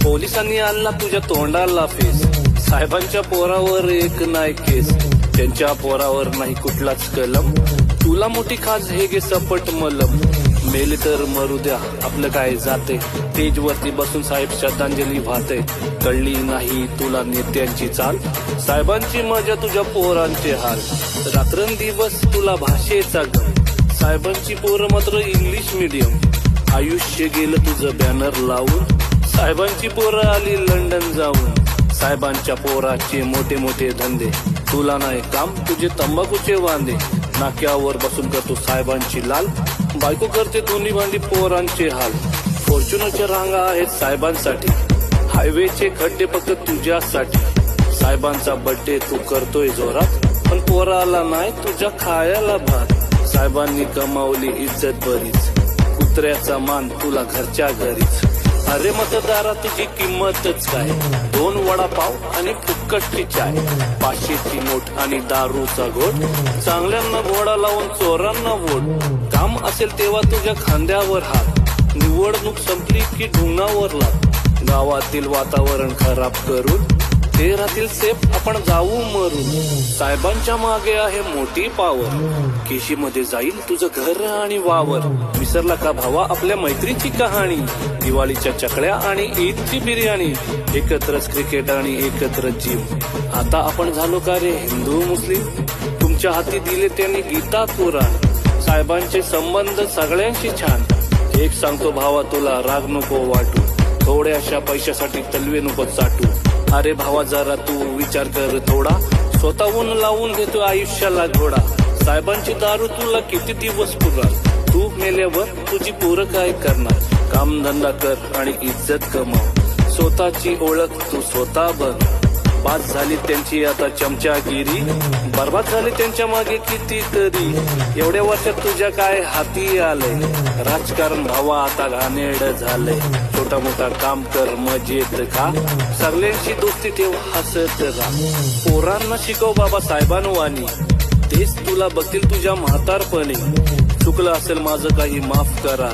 पोलिसांनी आणला तुझ्या तोंडाला फेस. साहेबांच्या पोरावर एक नाही केस, त्यांच्या पोरावर नाही कुठलाच कलम. तुला मोठी खाज हे गे सपट मलम. मेले तर मरू द्या आपलं काय जाते. स्टेज वरती बसून साहेब श्रद्धांजली वाहते. कळली नाही तुला नेत्यांची चाल, साहेबांची मजा तुझ्या पोरांचे हाल. रात्रंदिवस तुला भाषेचा गम, साहेबांची पोरं मात्र इंग्लिश मीडियम. आयुष्य गेलं तुझं बॅनर लावून, साहेबांची पोरं आली लंडन जाऊन. साहेबांच्या पोराचे मोठे मोठे धंदे, तुला नाही काम तुझे तंबाखूचे वांदे. नाक्यावर बसून करतो साहेबांची लाल, बायको करते दोन्ही भांडी पोरांचे हाल. फॉर्च्युनरच्या रांगा आहेत साहेबांसाठी, हायवेचे खड्डे फक्त तुझ्यासाठी. साहेबांचा बर्थडे तू करतोय जोरात, पण पोराला नाही तुझ्या खायला भात. साहेबांनी कमावली इज्जत बरीच, कुत्र्याचा मान तुला घरच्या घरीच. अरे मतदारा तुझी किंमतच काय, 2 वडापाव आणि फुक्कटची चाय. 500ची नोट आणि दारूचा घोट, चांगल्यांना घोडा लावून चोरांना वोट. काम असेल तेव्हा तुझ्या खांद्यावर हात, निवडणूक संपली की ढुंगावर लाग. गावातील वातावरण खराब करून ते राहतील सेफ, आपण जाऊ मरून. साहेबांच्या मागे आहे मोठी पावर, केशीमध्ये जाईल तुझं घर आणि वावर. विसरला का भावा आपल्या मैत्रीची कहाणी, दिवाळीच्या चकल्या आणि ईदची बिर्याणी. एकत्रच क्रिकेट आणि एकत्र जिम. आता आपण झालो का रे हिंदू मुस्लिम, तुमच्या हाती दिले त्यांनी गीता कुराण. साहेबांचे संबंध सगळ्यांशी छान. एक सांगतो भावा तुला राग नको वाटू, थोड्याशा पैशासाठी तलवे नको चाटू. अरे भावा जरा तू विचार कर थोडा, स्वतःहून लावून घेतो आयुष्याला घोडा. साहेबांची दारू तुला किती दिवस पुरणार, तू मेल्यावर तुझी पोरं काय करणार. काम धंदा कर आणि इज्जत कमाव, स्वतःची ओळख तू स्वतः बन. बाद झाली त्यांची आता चमचागिरी, बर्बाद झाली त्यांच्या मागे किती तरी. एवढ्या वर्षात तुझ्या काय हाती आलंय, राजकारण भावा आता घाणेरड झालंय. छोटा मोठा काम कर मजेत खा, सगळ्यांशी दोस्ती ठेव हसत राहा. पोरांना शिकव बाबा साहेबांवानी, तेच तुला बघतील तुझ्या म्हातारपणी. चुकलं असेल माझं काही माफ करा,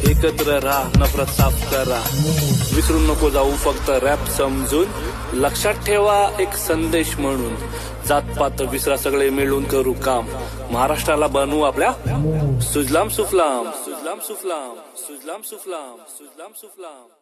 एकत्र राहा नफरत साफ करा. विसरू नको जाऊ फक्त रॅप समजून, लक्षात ठेवा एक संदेश म्हणून. जातपात विसरा सगळे मिळून करू काम, महाराष्ट्राला बनवू आपल्या सुजलाम सुफलाम. सुजलाम सुफलाम, सुजलाम सुफलाम, सुजलाम सुफलाम.